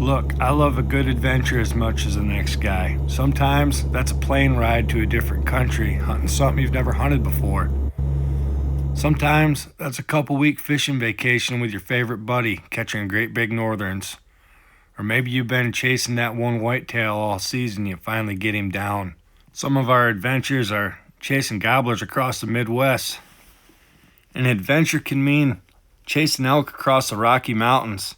Look, I love a good adventure as much as the next guy. Sometimes that's a plane ride to a different country, hunting something you've never hunted before. Sometimes that's a couple-week fishing vacation with your favorite buddy, catching great big northerns. Or maybe you've been chasing that one whitetail all season, you finally get him down. Some of our adventures are chasing gobblers across the Midwest. An adventure can mean chasing elk across the Rocky Mountains,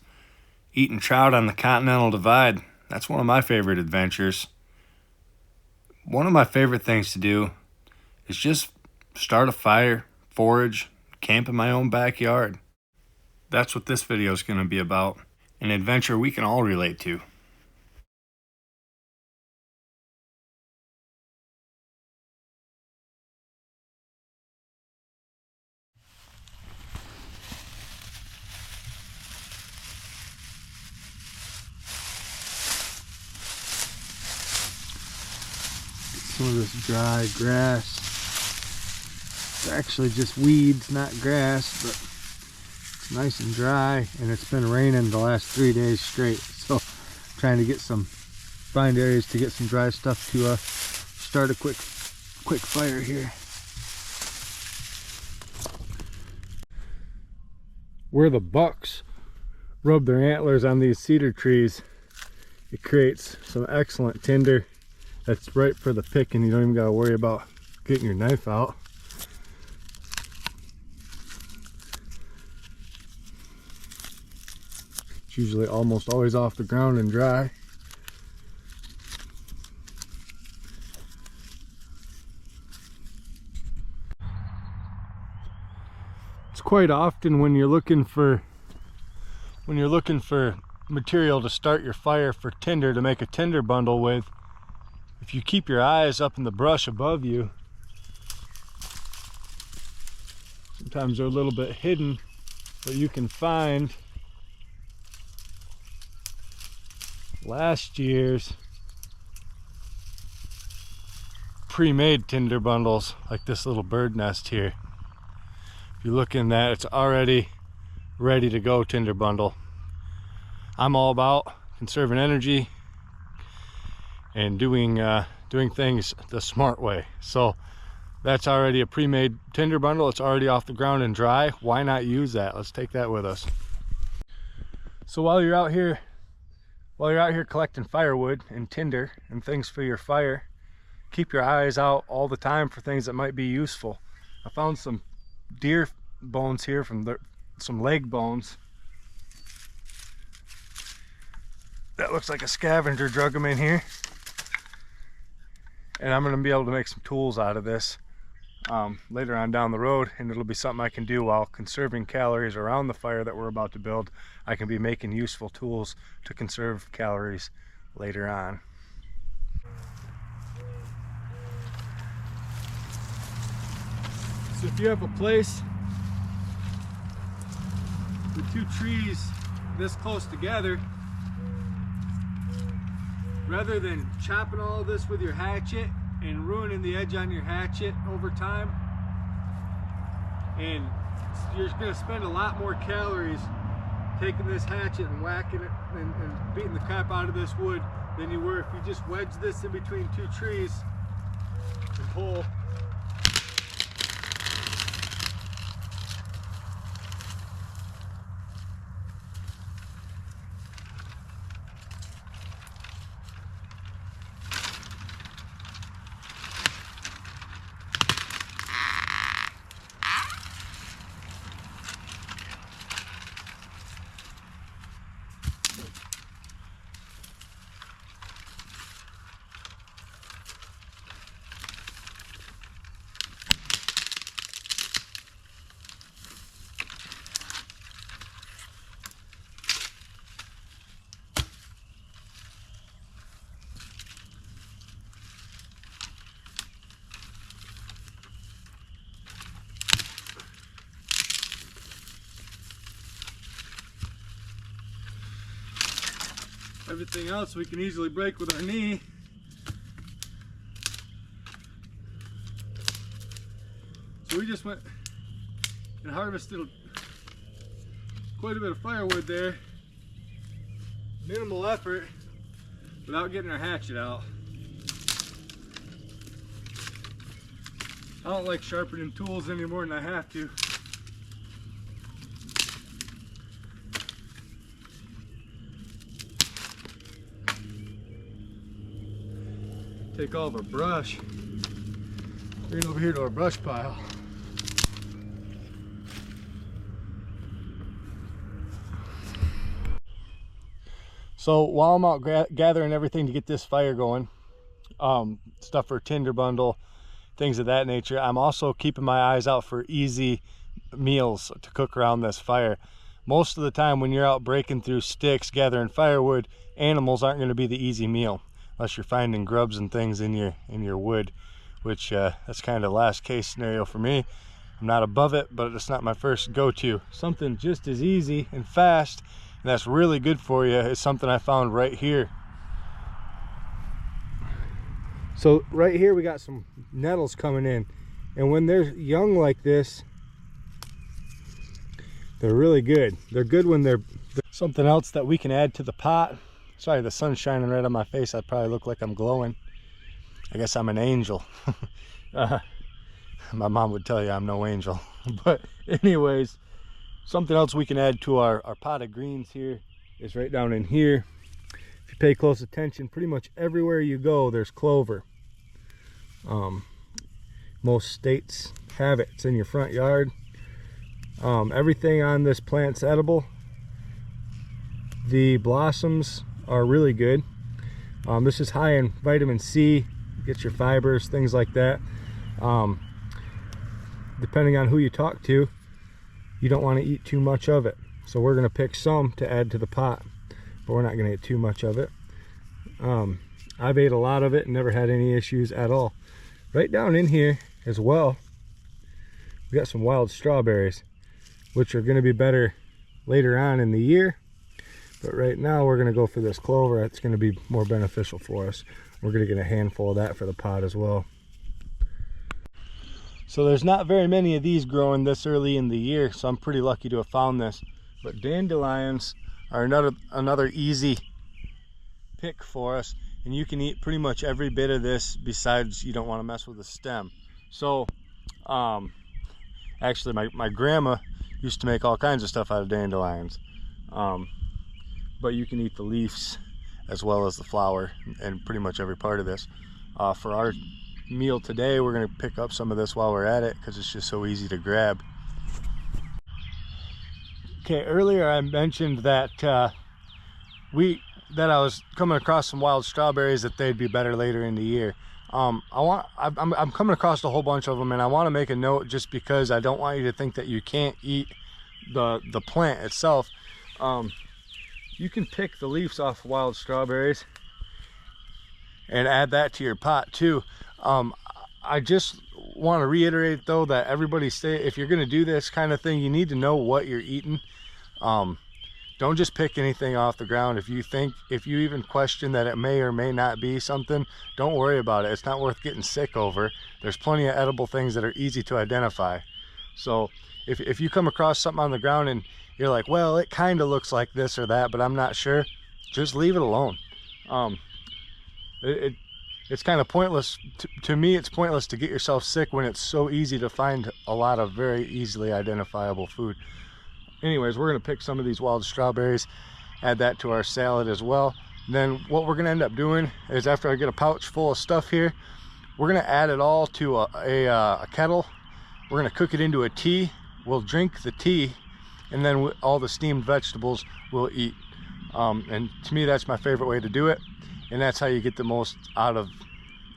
eating trout on the Continental Divide. That's one of my favorite adventures. One of my favorite things to do is just start a fire, forage, camp in my own backyard. That's what this video is going to be about. An adventure we can all relate to. Some of this dry grass. It's actually just weeds, not grass, but it's nice and dry, and it's been raining the last 3 days straight, so trying to find areas to get some dry stuff to start a quick fire here. Where the bucks rub their antlers on these cedar trees, it creates some excellent tinder that's ripe for the picking. You don't even gotta worry about getting your knife out. It's usually almost always off the ground and dry. It's quite often when you're looking for material to start your fire for tinder, to make a tinder bundle with, if you keep your eyes up in the brush above you, sometimes they're a little bit hidden, but you can find last year's pre-made tinder bundles, like this little bird nest here. If you look in that, it's already ready to go tinder bundle. I'm all about conserving energy and doing things the smart way. So that's already a pre-made tinder bundle. It's already off the ground and dry. Why not use that? Let's take that with us. So while you're out here collecting firewood and tinder and things for your fire, keep your eyes out all the time for things that might be useful. I found some deer bones here some leg bones. That looks like a scavenger drug them in here. And I'm going to be able to make some tools out of this later on down the road, and it'll be something I can do while conserving calories around the fire that we're about to build. I can be making useful tools to conserve calories later on. So if you have a place with two trees this close together, rather than chopping all of this with your hatchet and ruining the edge on your hatchet over time, and you're going to spend a lot more calories taking this hatchet and whacking it and beating the crap out of this wood than you were if you just wedge this in between two trees and pull. Everything else we can easily break with our knee. So we just went and harvested quite a bit of firewood there. minimal effort without getting our hatchet out. I don't like sharpening tools any more than I have to. Take all of our brush, bring it over here to our brush pile. So while I'm out gathering everything to get this fire going, stuff for tinder bundle, things of that nature, I'm also keeping my eyes out for easy meals to cook around this fire. Most of the time when you're out breaking through sticks, gathering firewood, animals aren't going to be the easy meal, unless you're finding grubs and things in your wood, which that's kind of last case scenario for me. I'm not above it, but it's not my first go-to. Something just as easy and fast, and that's really good for you, is something I found right here. So right here we got some nettles coming in, and when they're young like this, they're really good. They're good when they're something else that we can add to the pot. Sorry, the sun's shining right on my face. I probably look like I'm glowing. I guess I'm an angel. My mom would tell you I'm no angel. But anyways, something else we can add to our pot of greens here is right down in here. If you pay close attention, pretty much everywhere you go, there's clover. Most states have it. It's in your front yard. Everything on this plant's edible. The blossoms are really good. This is high in vitamin C, get your fibers, things like that. Depending on who you talk to, you don't want to eat too much of it. So we're going to pick some to add to the pot, but we're not going to eat too much of it. I've ate a lot of it and never had any issues at all. Right down in here as well, we got some wild strawberries, which are going to be better later on in the year. But right now we're going to go for this clover. It's going to be more beneficial for us. We're going to get a handful of that for the pot as well. So there's not very many of these growing this early in the year, so I'm pretty lucky to have found this. But dandelions are another easy pick for us, and you can eat pretty much every bit of this, besides you don't want to mess with the stem. So actually my grandma used to make all kinds of stuff out of dandelions. But you can eat the leaves as well as the flower and pretty much every part of this. For our meal today, we're going to pick up some of this while we're at it, because it's just so easy to grab. Okay, earlier I mentioned that I was coming across some wild strawberries, that they'd be better later in the year. I'm coming across a whole bunch of them, and I want to make a note just because I don't want you to think that you can't eat the plant itself. You can pick the leaves off wild strawberries and add that to your pot too. I just want to reiterate though that everybody if you're going to do this kind of thing, you need to know what you're eating. Don't just pick anything off the ground. If you even question that it may or may not be something, don't worry about it. It's not worth getting sick over. There's plenty of edible things that are easy to identify. So if you come across something on the ground and you're like, well, it kind of looks like this or that, but I'm not sure, just leave it alone. It's kind of pointless. To me, it's pointless to get yourself sick when it's so easy to find a lot of very easily identifiable food. Anyways, we're going to pick some of these wild strawberries, add that to our salad as well. And then what we're going to end up doing is, after I get a pouch full of stuff here, we're going to add it all to a kettle. We're going to cook it into a tea. We'll drink the tea, and then all the steamed vegetables we'll eat. And to me, that's my favorite way to do it. And that's how you get the most out of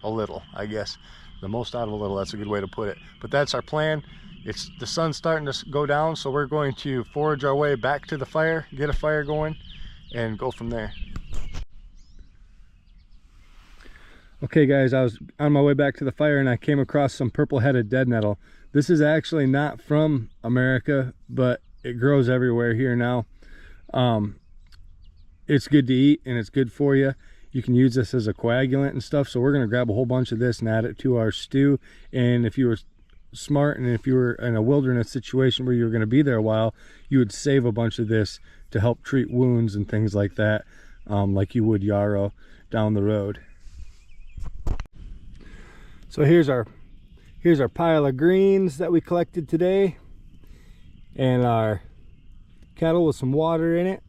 a little, I guess. The most out of a little, that's a good way to put it. But that's our plan. The sun's starting to go down, so we're going to forage our way back to the fire, get a fire going, and go from there. Okay guys, I was on my way back to the fire and I came across some purple-headed dead nettle. This is actually not from America, but it grows everywhere here now. It's good to eat and it's good for you. You can use this as a coagulant and stuff, so we're going to grab a whole bunch of this and add it to our stew. And if you were smart, and if you were in a wilderness situation where you were going to be there a while, you would save a bunch of this to help treat wounds and things like that. like you would yarrow down the road. So here's our pile of greens that we collected today, and our kettle with some water in it.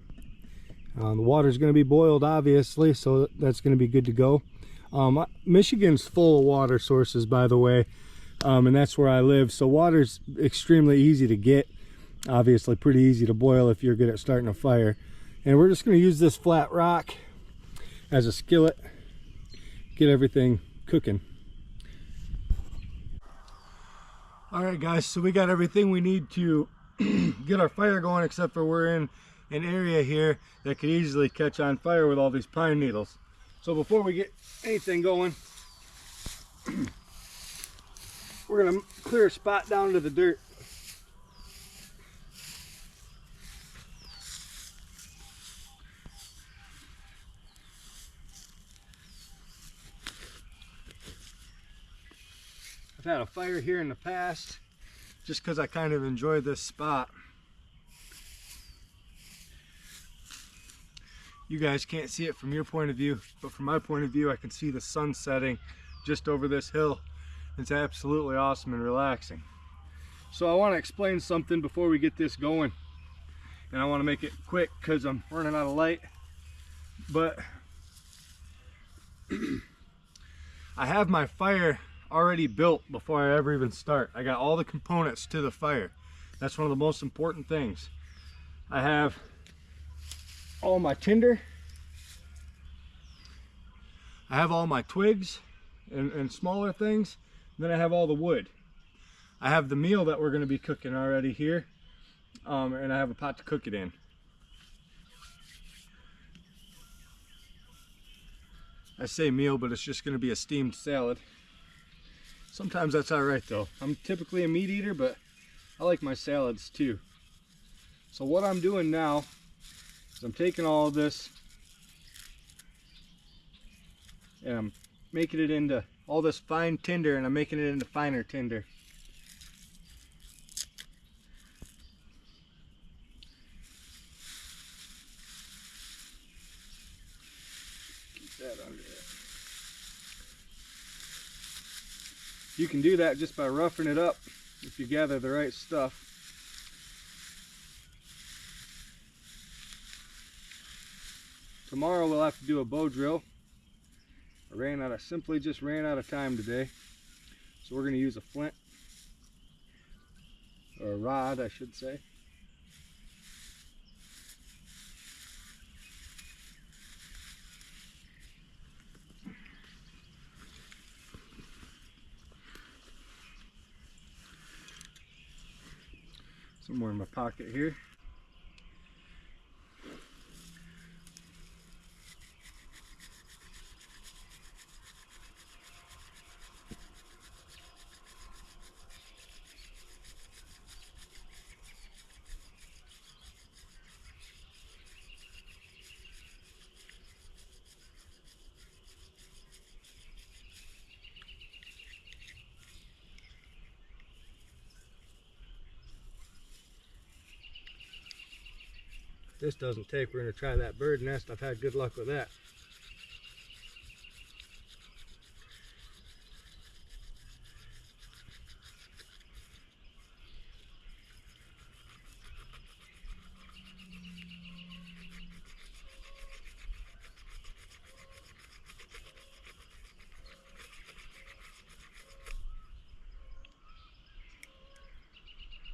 The water is going to be boiled, obviously, so that's going to be good to go. Michigan's full of water sources, by the way, and that's where I live, so water's extremely easy to get. Obviously pretty easy to boil if you're good at starting a fire. And we're just going to use this flat rock as a skillet, get everything cooking. All right guys, so we got everything we need to get our fire going, except for we're in an area here that could easily catch on fire with all these pine needles. So before we get anything going, we're gonna clear a spot down to the dirt. I've had a fire here in the past just because I kind of enjoy this spot. You guys can't see it from your point of view, but from my point of view, I can see the sun setting just over this hill. It's absolutely awesome and relaxing. So I want to explain something before we get this going, and I want to make it quick because I'm running out of light. But I have my fire already built before I ever even start. I got all the components to the fire. That's one of the most important things. I have all my tinder, I have all my twigs and smaller things, and then I have all the wood. I have the meal that we're going to be cooking already here, and I have a pot to cook it in. I say meal, but it's just going to be a steamed salad. Sometimes that's alright though. I'm typically a meat eater, but I like my salads too. So what I'm doing now is I'm taking all of this and I'm making it into all this fine tinder, and I'm making it into finer tinder. Keep that under there. You can do that just by roughing it up if you gather the right stuff. Tomorrow we'll have to do a bow drill. I simply just ran out of time today. So we're going to use a flint, or a rod I should say. Somewhere in my pocket here. This doesn't take, we're going to try that bird nest. I've had good luck with that.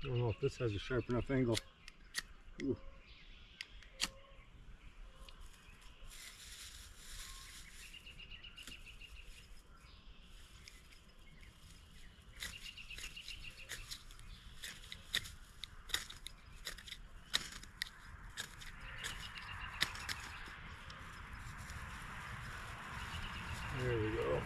I don't know if this has a sharp enough angle. Ooh. There we go.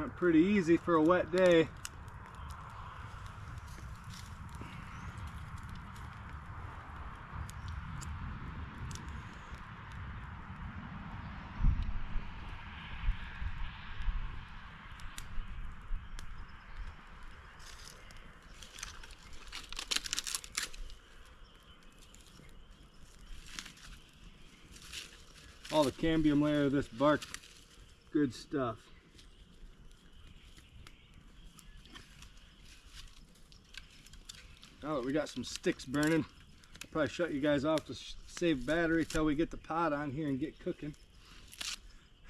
Went pretty easy for a wet day. All the cambium layer of this bark, good stuff. Now that we got some sticks burning, I'll probably shut you guys off to save battery till we get the pot on here and get cooking.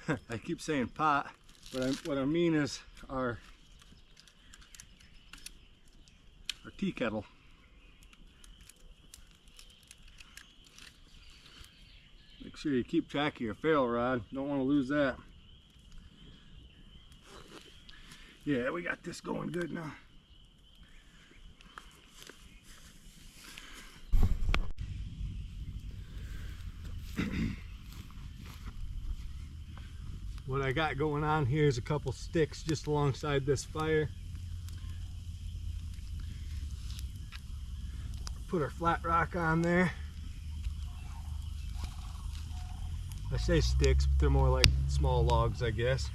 I keep saying pot, but what I mean is our tea kettle. Make sure you keep track of your ferrule rod. Don't want to lose that. Yeah, we got this going good now. What I got going on here is a couple sticks just alongside this fire. Put our flat rock on there. I say sticks, but they're more like small logs, I guess.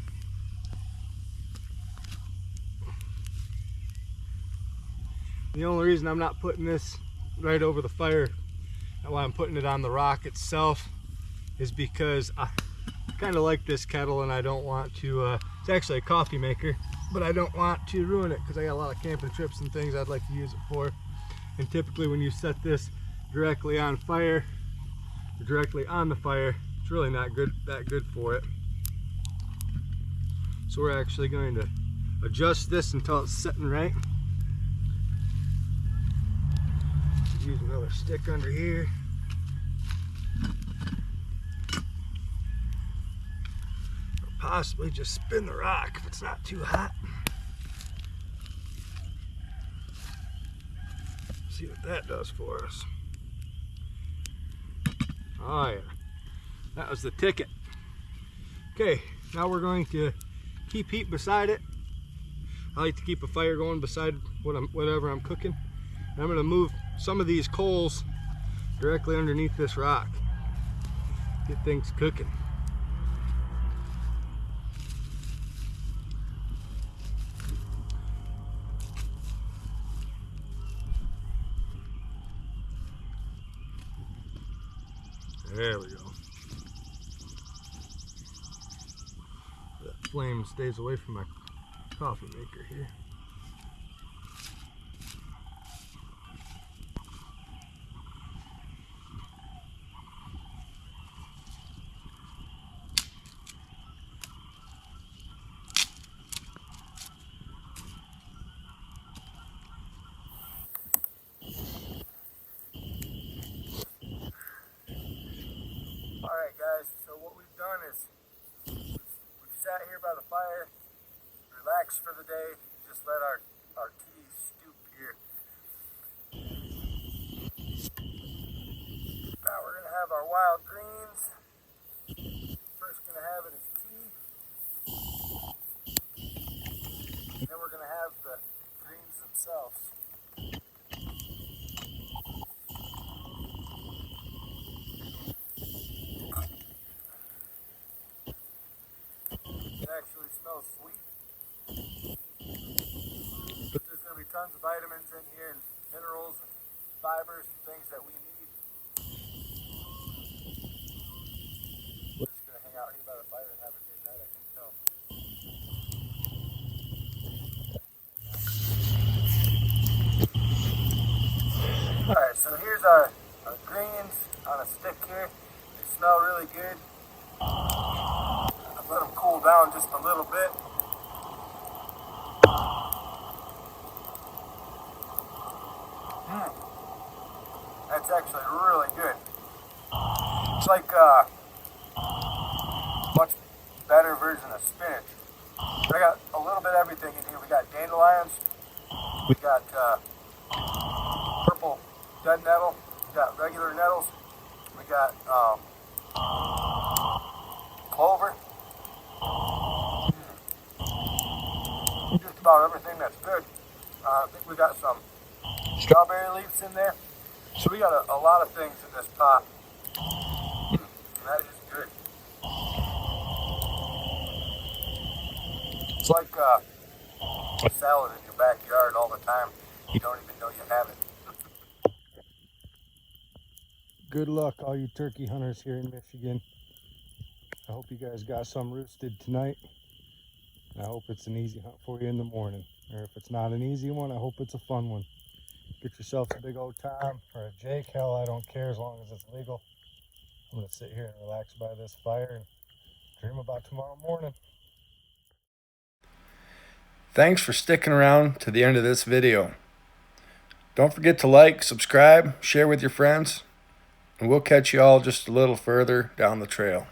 The only reason I'm not putting this right over the fire, and why I'm putting it on the rock itself, is because I kind of like this kettle and I don't want to, it's actually a coffee maker, but I don't want to ruin it because I got a lot of camping trips and things I'd like to use it for. And typically when you set this directly on fire, or directly on the fire, it's really not that good for it. So we're actually going to adjust this until it's sitting right. Use another stick under here. Or possibly just spin the rock if it's not too hot. See what that does for us. Oh yeah. That was the ticket. Okay, now we're going to keep heat beside it. I like to keep a fire going beside whatever I'm cooking. And I'm going to move some of these coals directly underneath this rock. Get things cooking. There we go. That flame stays away from my coffee maker here. Alright guys, so what we've done is we've sat here by the fire, relaxed for the day, just let our tea stew here. Now we're going to have our wild greens. First going to have it as tea. And then we're going to have the greens themselves. It actually smells sweet. But there's going to be tons of vitamins in here and minerals and fibers and things that we need. We're just going to hang out here by the fire and have a good night, I can tell. Alright, so here's our greens on a stick here. They smell really good. I've let them cool down just a little bit. That's actually really good. It's like a much better version of spinach. I got a little bit of everything in here. We got dandelions, we got purple dead nettle, we got regular nettles, we got clover. about everything that's good. I think we got some strawberry leaves in there. So we got a lot of things in this pot. And that is good. It's like a salad in your backyard all the time. You don't even know you have it. Good luck, all you turkey hunters here in Michigan. I hope you guys got some roosted tonight. I hope it's an easy hunt for you in the morning. Or if it's not an easy one, I hope it's a fun one. Get yourself a big old Tom or a Jake. Hell, I don't care as long as it's legal. I'm going to sit here and relax by this fire and dream about tomorrow morning. Thanks for sticking around to the end of this video. Don't forget to like, subscribe, share with your friends, and we'll catch you all just a little further down the trail.